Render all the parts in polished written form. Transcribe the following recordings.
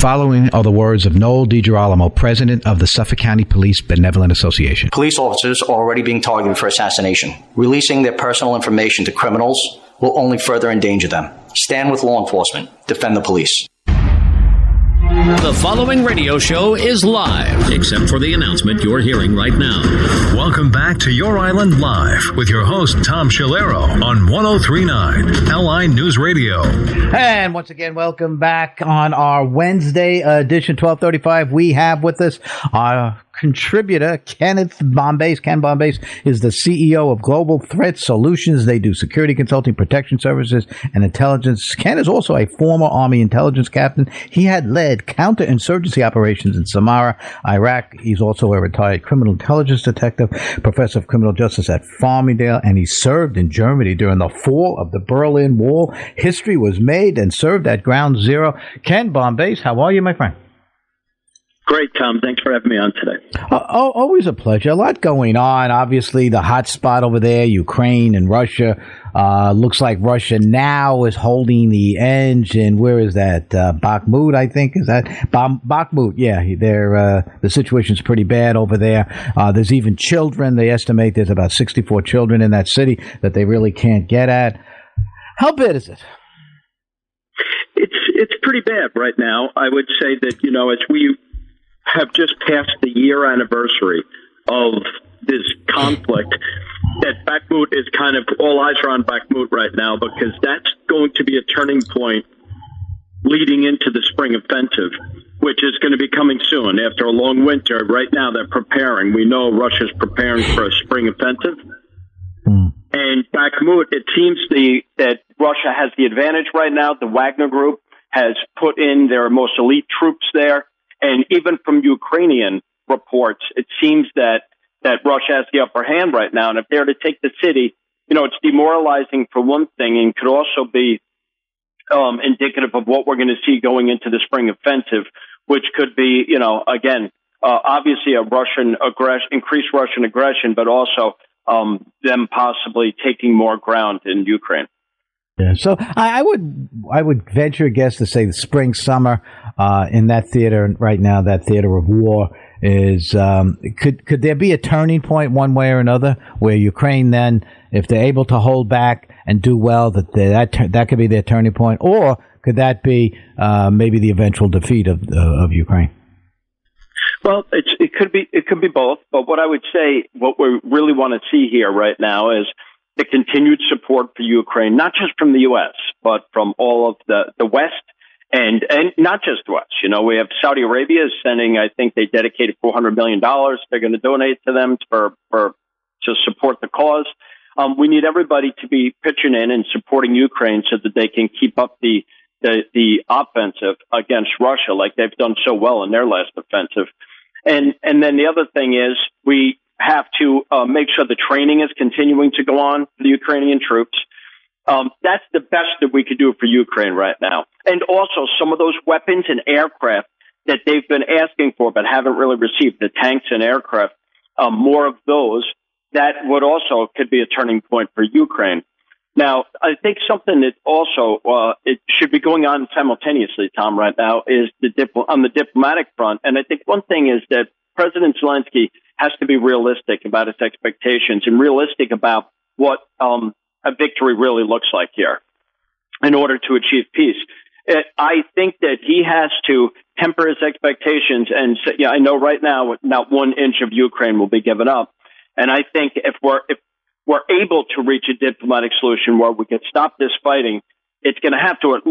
following are the words of Noel DiGirolamo, president of the Suffolk County Police Benevolent Association. Police officers are already being targeted for assassination. Releasing their personal information to criminals will only further endanger them. Stand with law enforcement. Defend the police. The following radio show is live, except for the announcement you're hearing right now. Welcome back to Your Island Live with your host, Tom Schilero, on 103.9 LI News Radio. And once again, welcome back on our Wednesday edition, 1235. We have with us our contributor, Kenneth Bombace. Ken Bombace is the CEO of Global Threat Solutions. They do security consulting, protection services, and intelligence. Ken is also a former Army intelligence captain. He had led counterinsurgency operations in Samarra, Iraq. He's also a retired criminal intelligence detective, professor of criminal justice at Farmingdale, and he served in Germany during the fall of the Berlin Wall. History was made and served at Ground Zero. Ken Bombace, how are you, my friend? Great, Tom. Thanks for having me on today. Always a pleasure. A lot going on. Obviously, the hot spot over there, Ukraine and Russia. Looks like Russia now is holding the edge. And where is that? Bakhmut, I think. Is that Bakhmut? Yeah, the situation's pretty bad over there. There's even children. They estimate there's about 64 children in that city that they really can't get at. How bad is it? It's pretty bad right now. I would say that, as we have just passed the year anniversary of this conflict, that Bakhmut is kind of, all eyes are on Bakhmut right now, because that's going to be a turning point leading into the spring offensive, which is going to be coming soon. After a long winter, right now they're preparing. We know Russia's preparing for a spring offensive. And Bakhmut, it seems that Russia has the advantage right now. The Wagner Group has put in their most elite troops there. And even from Ukrainian reports, it seems that Russia has the upper hand right now. And if they're to take the city, it's demoralizing for one thing, and could also be indicative of what we're going to see going into the spring offensive, which could be, obviously increased Russian aggression, but also them possibly taking more ground in Ukraine. Yeah, so I would venture a guess to say the spring, summer in that theater right now, that theater of war is, could there be a turning point one way or another where Ukraine then, if they're able to hold back and do well, that could be their turning point, or could that be maybe the eventual defeat of Ukraine? Well, it could be both. But what I would say, what we really want to see here right now is the continued support for Ukraine, not just from the U.S., but from all of the West, and not just us. We have Saudi Arabia sending, I think they dedicated $400 million. They're going to donate to them to support the cause. We need everybody to be pitching in and supporting Ukraine so that they can keep up the offensive against Russia, like they've done so well in their last offensive. And then the other thing is we have to make sure the training is continuing to go on for the Ukrainian troops. That's the best that we could do for Ukraine right now. And also some of those weapons and aircraft that they've been asking for but haven't really received, the tanks and aircraft, more of those, that would also could be a turning point for Ukraine. Now, I think something that also it should be going on simultaneously, Tom, right now, is on the diplomatic front. And I think one thing is that President Zelensky has to be realistic about his expectations and realistic about what a victory really looks like here in order to achieve peace. I think that he has to temper his expectations and say, I know right now not 1 inch of Ukraine will be given up. And I think if we're able to reach a diplomatic solution where we could stop this fighting, it's going to have to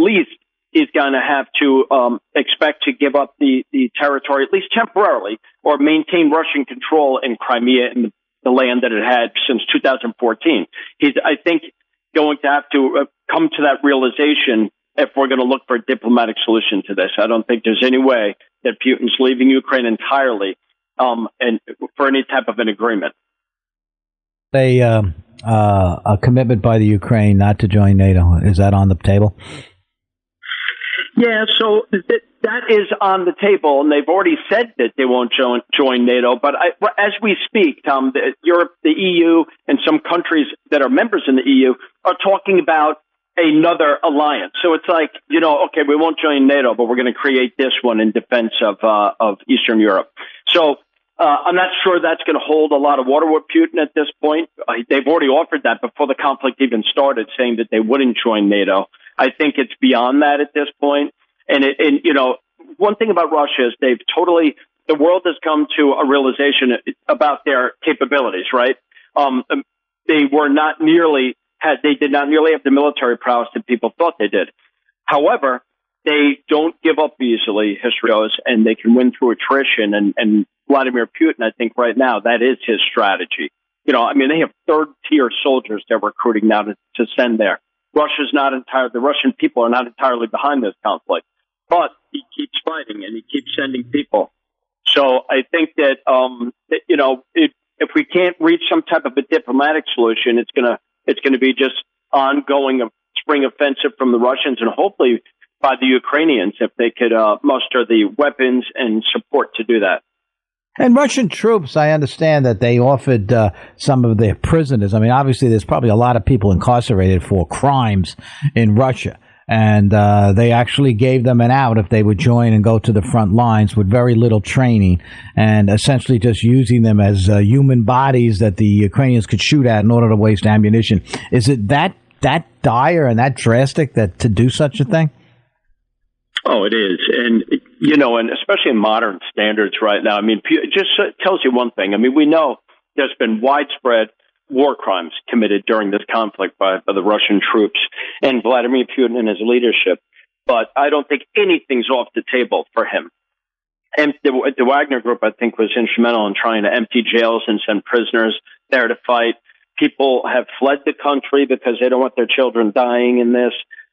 he's going to have to expect to give up the territory, at least temporarily, or maintain Russian control in Crimea and the land that it had since 2014. He's, I think, going to have to come to that realization if we're going to look for a diplomatic solution to this. I don't think there's any way that Putin's leaving Ukraine entirely and for any type of an agreement. A commitment by the Ukraine not to join NATO, is that on the table? Yeah, so that is on the table, and they've already said that they won't join NATO. But as we speak, Tom, Europe, the EU, and some countries that are members in the EU are talking about another alliance. So it's like, okay, we won't join NATO, but we're going to create this one in defense of Eastern Europe. So I'm not sure that's going to hold a lot of water with Putin at this point. They've already offered that before the conflict even started, saying that they wouldn't join NATO. I think it's beyond that at this point. And one thing about Russia is the world has come to a realization about their capabilities, right? They did not nearly have the military prowess that people thought they did. However, they don't give up easily, history goes, and they can win through attrition. And Vladimir Putin, I think right now, that is his strategy. They have third-tier soldiers they're recruiting now to send there. The Russian people are not entirely behind this conflict, but he keeps fighting and he keeps sending people. So I think that, if we can't reach some type of a diplomatic solution, it's going to be just ongoing spring offensive from the Russians and hopefully by the Ukrainians if they could muster the weapons and support to do that. And Russian troops, I understand that they offered some of their prisoners. Obviously, there's probably a lot of people incarcerated for crimes in Russia. And they actually gave them an out if they would join and go to the front lines with very little training and essentially just using them as human bodies that the Ukrainians could shoot at in order to waste ammunition. Is it that dire and that drastic to do such a thing? Oh, it is. And, and especially in modern standards right now, it just tells you one thing. We know there's been widespread war crimes committed during this conflict by the Russian troops and Vladimir Putin and his leadership. But I don't think anything's off the table for him. And the Wagner Group, I think, was instrumental in trying to empty jails and send prisoners there to fight. People have fled the country because they don't want their children dying in this.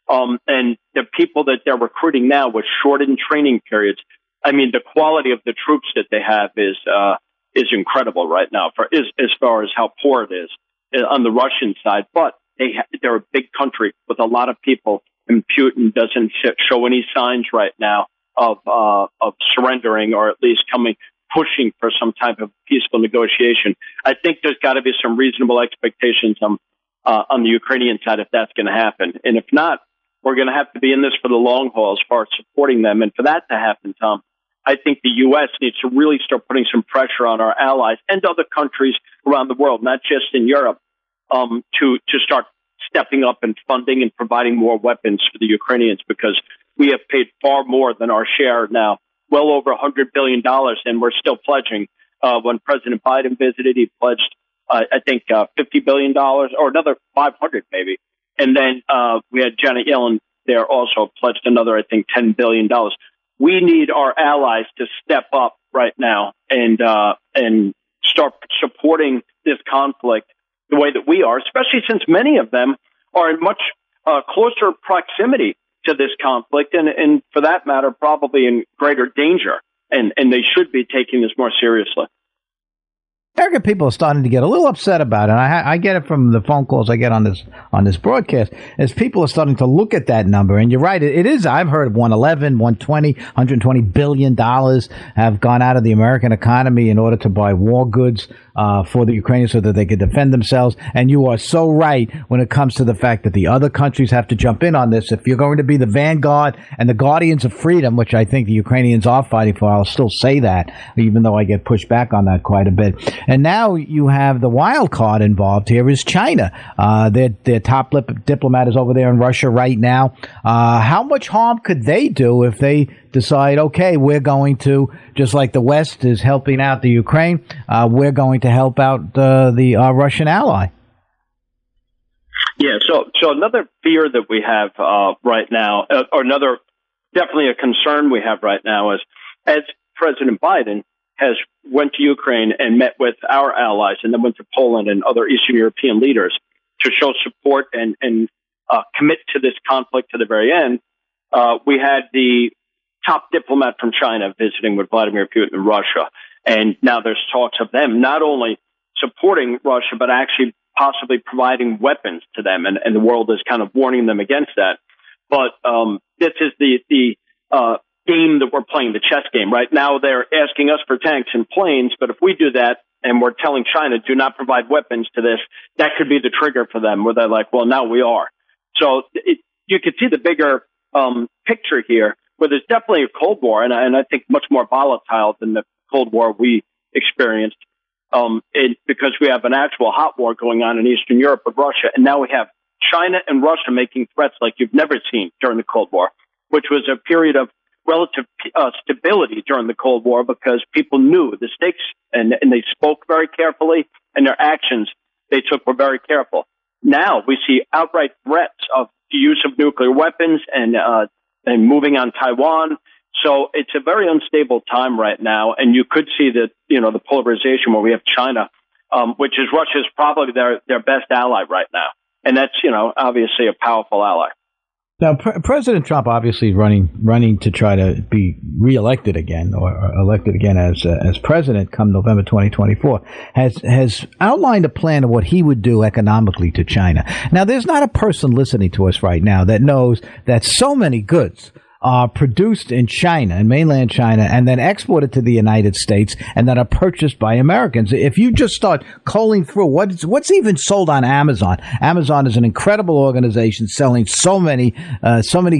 And the people that they're recruiting now with shortened training periods, the quality of the troops that they have is incredible right now as far as how poor it is on the Russian side. But they're a big country with a lot of people, and Putin doesn't show any signs right now of surrendering or at least pushing for some type of peaceful negotiation. I think there's got to be some reasonable expectations on the Ukrainian side if that's going to happen. And if not, we're going to have to be in this for the long haul as far as supporting them. And for that to happen, Tom, I think the U.S. needs to really start putting some pressure on our allies and other countries around the world, not just in Europe, to start stepping up and funding and providing more weapons for the Ukrainians, because we have paid far more than our share now, well over $100 billion, and we're still pledging. When President Biden visited, he pledged, I think, $50 billion or another 500 maybe. And then we had Janet Yellen there also pledged another, I think, $10 billion. We need our allies to step up right now and start supporting this conflict the way that we are, especially since many of them are in much closer proximity to this conflict and for that matter, probably in greater danger. And they should be taking this more seriously. American people are starting to get a little upset about it. And I get it from the phone calls I get on this broadcast, as people are starting to look at that number. And you're right, it is. I've heard 111, 120, $120 billion have gone out of the American economy in order to buy war goods for the Ukrainians so that they could defend themselves. And you are so right when it comes to the fact that the other countries have to jump in on this. If you're going to be the vanguard and the guardians of freedom, which I think the Ukrainians are fighting for, I'll still say that, even though I get pushed back on that quite a bit. And now you have the wild card involved here is China. Their top diplomat is over there in Russia right now. How much harm could they do if they decide, okay, we're going to, just like the West is helping out the Ukraine, we're going to help out our Russian ally? Yeah, so another fear that we have right now, or another definitely a concern we have right now is, as President Biden has went to Ukraine and met with our allies and then went to Poland and other Eastern European leaders to show support and commit to this conflict to the very end, we had the top diplomat from China visiting with Vladimir Putin in Russia. And now there's talks of them not only supporting Russia, but actually possibly providing weapons to them. And the world is kind of warning them against that. But this is the game that we're playing, the chess game. Right now they're asking us for tanks and planes, but if we do that and we're telling China do not provide weapons to this, that could be the trigger for them where they're like, well, now we are. So you could see the bigger picture here, where there's definitely a Cold War, and I think much more volatile than the Cold War we experienced, because we have an actual hot war going on in Eastern Europe with Russia, and now we have China and Russia making threats like you've never seen during the Cold War, which was a period of relative stability during the Cold War because people knew the stakes, and they spoke very carefully, and their actions they took were very careful. Now we see outright threats of the use of nuclear weapons and moving on Taiwan. So it's a very unstable time right now, and you could see that, the polarization where we have China, which is Russia's probably their best ally right now, and that's obviously a powerful ally. Now, President Trump obviously running to try to be reelected again or elected again as president come November 2024 has outlined a plan of what he would do economically to China. Now, there's not a person listening to us right now that knows that so many goods are produced in China, in mainland China, and then exported to the United States and that are purchased by Americans. If you just start culling through what's even sold on Amazon. Amazon is an incredible organization selling so many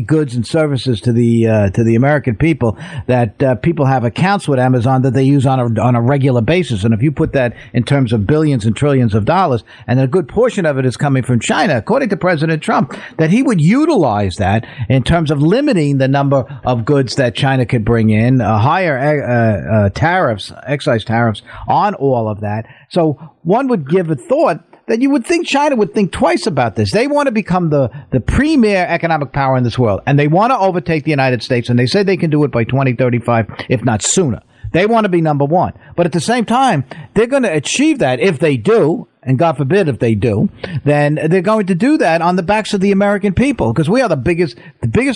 goods and services to the American people that people have accounts with Amazon that they use on a regular basis. And if you put that in terms of billions and trillions of dollars, and a good portion of it is coming from China, according to President Trump, that he would utilize that in terms of limiting the number of goods that China could bring in, higher tariffs, excise tariffs on all of that. So one would give a thought that you would think China would think twice about this. They want to become the premier economic power in this world, and they want to overtake the United States, and they say they can do it by 2035, if not sooner. They want to be number one. But at the same time, they're going to achieve that if they do, and God forbid if they do, then they're going to do that on the backs of the American people, because we are the biggest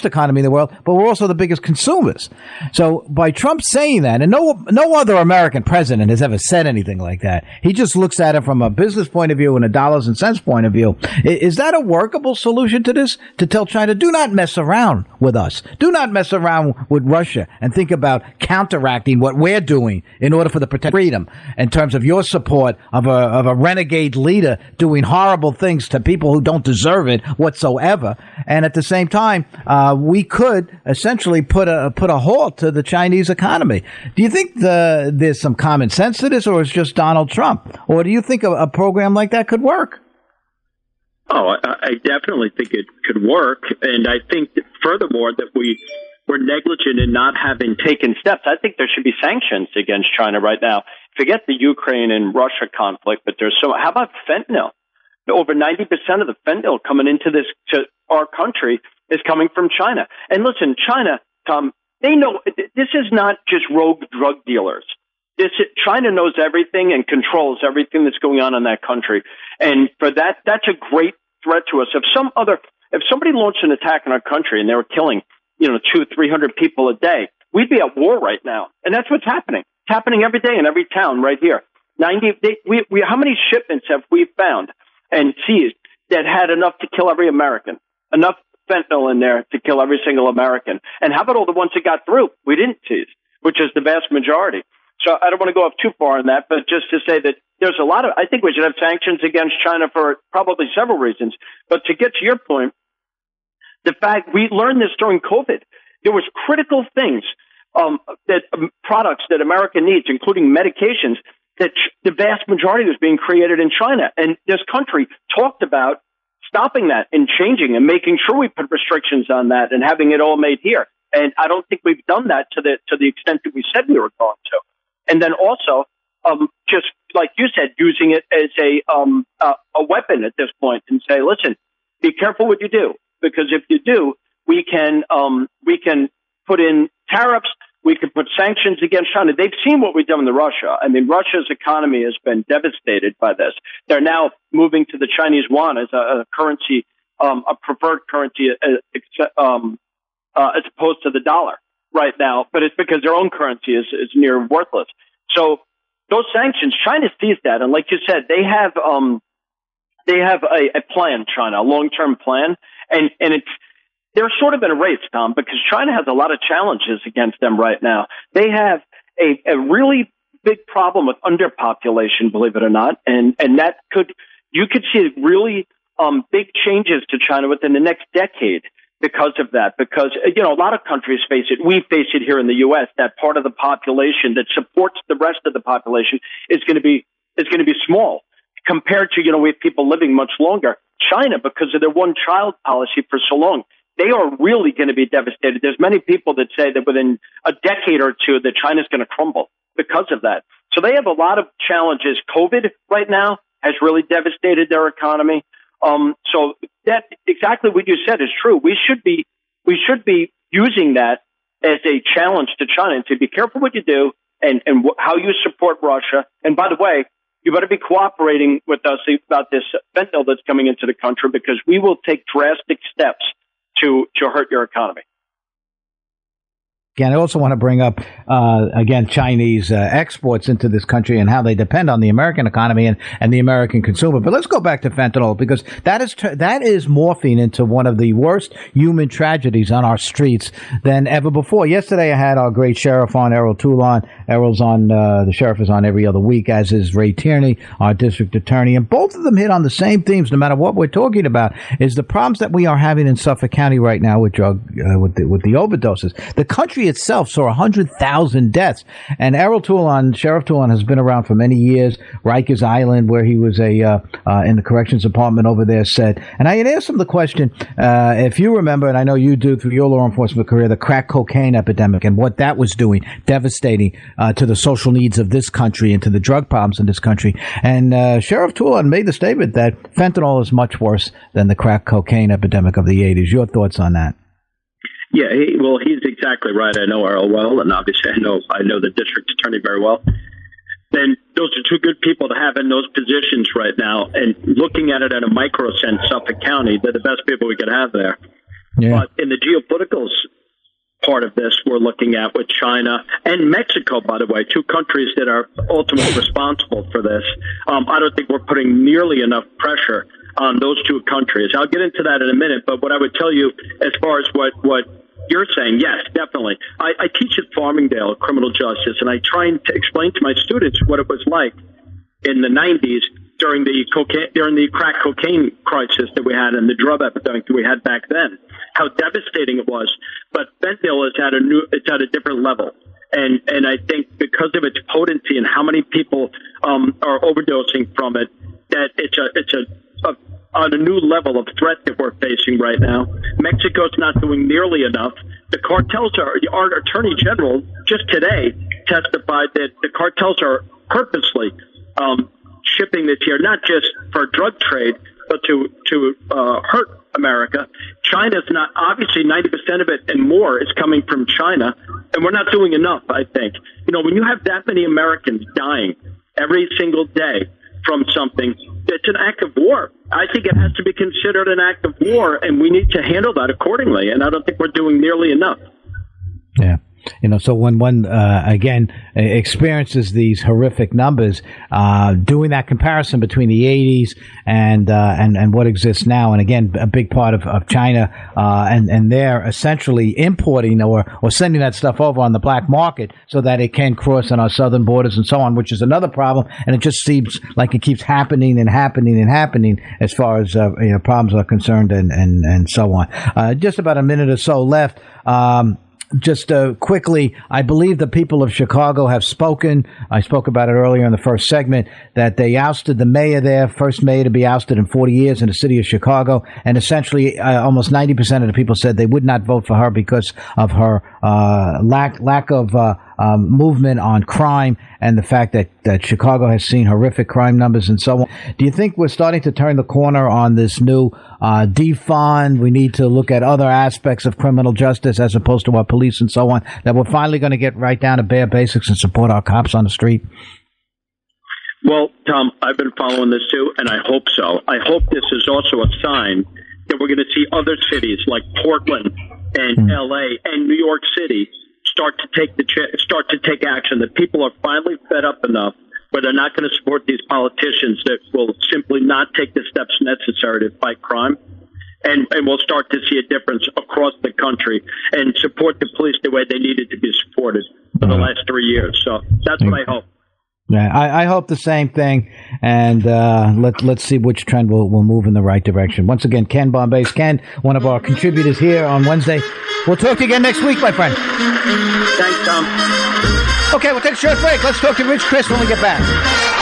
economy in the world, but we're also the biggest consumers. So by Trump saying that, and no other American president has ever said anything like that. He just looks at it from a business point of view and a dollars and cents point of view. Is that a workable solution to this? To tell China, do not mess around with us. Do not mess around with Russia and think about counteracting what we're doing in order for the protect freedom in terms of your support of a renegade leader doing horrible things to people who don't deserve it whatsoever. And at the same time, we could essentially put a halt to the Chinese economy. Do you think there's some common sense to this, or is it just Donald Trump? Or do you think a program like that could work? Oh, I definitely think it could work. And I think that furthermore that we're negligent in not having taken steps. I think there should be sanctions against China right now. Forget the Ukraine and Russia conflict, but how about fentanyl? Over 90% of the fentanyl coming to our country is coming from China. And listen, China, Tom, they know this is not just rogue drug dealers. China knows everything and controls everything that's going on in that country. And for that's a great threat to us. If somebody launched an attack in our country and they were killing 200-300 people a day, we'd be at war right now. And that's what's happening. It's happening every day in every town right here. How many shipments have we found and seized that had enough to kill every American? Enough fentanyl in there to kill every single American. And how about all the ones that got through? We didn't seize, which is the vast majority. So I don't want to go up too far on that, but just to say that there's I think we should have sanctions against China for probably several reasons. But to get to your point, the fact we learned this during COVID, there was critical things products that America needs, including medications, that the vast majority was being created in China. And this country talked about stopping that and changing and making sure we put restrictions on that and having it all made here. And I don't think we've done that to the extent that we said we were going to. And then also, just like you said, using it as a weapon at this point and say, listen, be careful what you do, because if you do, we can put in tariffs. We can put sanctions against China. They've seen what we've done to Russia. I mean, Russia's economy has been devastated by this. They're now moving to the Chinese yuan as a currency, a preferred currency, as opposed to the dollar right now. But it's because their own currency is near worthless. So those sanctions, China sees that, and like you said, they have a plan, China, a long-term plan, and they're sort of in a race, Tom, because China has a lot of challenges against them right now. They have a really big problem with underpopulation, believe it or not, and you could see it really big changes to China within the next decade because of that. Because, a lot of countries face it. We face it here in the U.S. That part of the population that supports the rest of the population is going to be small compared to, we have people living much longer. China, because of their one-child policy for so long, they are really going to be devastated. There's many people that say that within a decade or two that China's going to crumble because of that. So they have a lot of challenges. COVID right now has really devastated their economy. So that exactly what you said is true. We should be using that as a challenge to China and to be careful what you do and how you support Russia. And by the way, you better be cooperating with us about this fentanyl that's coming into the country, because we will take drastic steps to hurt your economy. Again, I also want to bring up, Chinese exports into this country and how they depend on the American economy and the American consumer. But let's go back to fentanyl, because that is morphing into one of the worst human tragedies on our streets than ever before. Yesterday, I had our great sheriff on, Errol Toulon. Errol's on, the sheriff is on every other week, as is Ray Tierney, our district attorney. And both of them hit on the same themes, no matter what we're talking about, is the problems that we are having in Suffolk County right now with with the overdoses. The country itself saw 100,000 deaths. And Errol Toulon, Sheriff Toulon, has been around for many years. Rikers Island, where he was in the corrections department over there, said, and I had asked him the question, if you remember, and I know you do through your law enforcement career, the crack cocaine epidemic and what that was doing, devastating to the social needs of this country and to the drug problems in this country. And Sheriff Toulon made the statement that fentanyl is much worse than the crack cocaine epidemic of the 80s. Your thoughts on that? Yeah, he's exactly right. I know Earl well, and obviously I know the district attorney very well. And those are two good people to have in those positions right now. And looking at it in a micro sense, Suffolk County, they're the best people we could have there. Yeah. But in the geopolitical part of this, we're looking at with China and Mexico, by the way, two countries that are ultimately responsible for this. I don't think we're putting nearly enough pressure on those two countries. I'll get into that in a minute, but what I would tell you as far as what you're saying, yes, definitely. I teach at Farmingdale criminal justice, and I try to explain to my students what it was like in the 90s during the crack cocaine crisis that we had and the drug epidemic that we had back then, how devastating it was. But fentanyl is at a different level. And I think because of its potency and how many people are overdosing from it, that it's on a new level of threat that we're facing right now. Mexico's not doing nearly enough. The cartels our attorney general just today testified that the cartels are purposely shipping this here, not just for drug trade, but to hurt America. China's not, obviously 90% of it and more is coming from China, and we're not doing enough, I think. When you have that many Americans dying every single day from something, it's an act of war. I think it has to be considered an act of war, and we need to handle that accordingly. And I don't think we're doing nearly enough. Yeah. So when one, again, experiences these horrific numbers, doing that comparison between the 80s and what exists now, and again, a big part of China, and they're essentially importing or sending that stuff over on the black market so that it can cross on our southern borders and so on, which is another problem. And it just seems like it keeps happening and happening and happening as far as, problems are concerned and so on. Just about a minute or so left. Just quickly, I believe the people of Chicago have spoken. I spoke about it earlier in the first segment, that they ousted the mayor there, first mayor to be ousted in 40 years in the city of Chicago. And essentially, almost 90% of the people said they would not vote for her because of her lack of movement on crime and the fact that Chicago has seen horrific crime numbers and so on. Do you think we're starting to turn the corner on this new defund? We need to look at other aspects of criminal justice as opposed to our police and so on, that we're finally going to get right down to bare basics and support our cops on the street? Well, Tom, I've been following this too, and I hope so. I hope this is also a sign that we're going to see other cities like Portland and LA and New York City start to take action, that people are finally fed up enough where they're not going to support these politicians that will simply not take the steps necessary to fight crime. And we'll start to see a difference across the country and support the police the way they needed to be supported for the last 3 years. So that's what I hope. Yeah, I hope the same thing, and let's see which trend will move in the right direction. Once again, Ken Bombace, Ken, one of our contributors here on Wednesday. We'll talk to you again next week, my friend. Thanks, Tom. Okay, we'll take a short break. Let's talk to Rich Chris when we get back.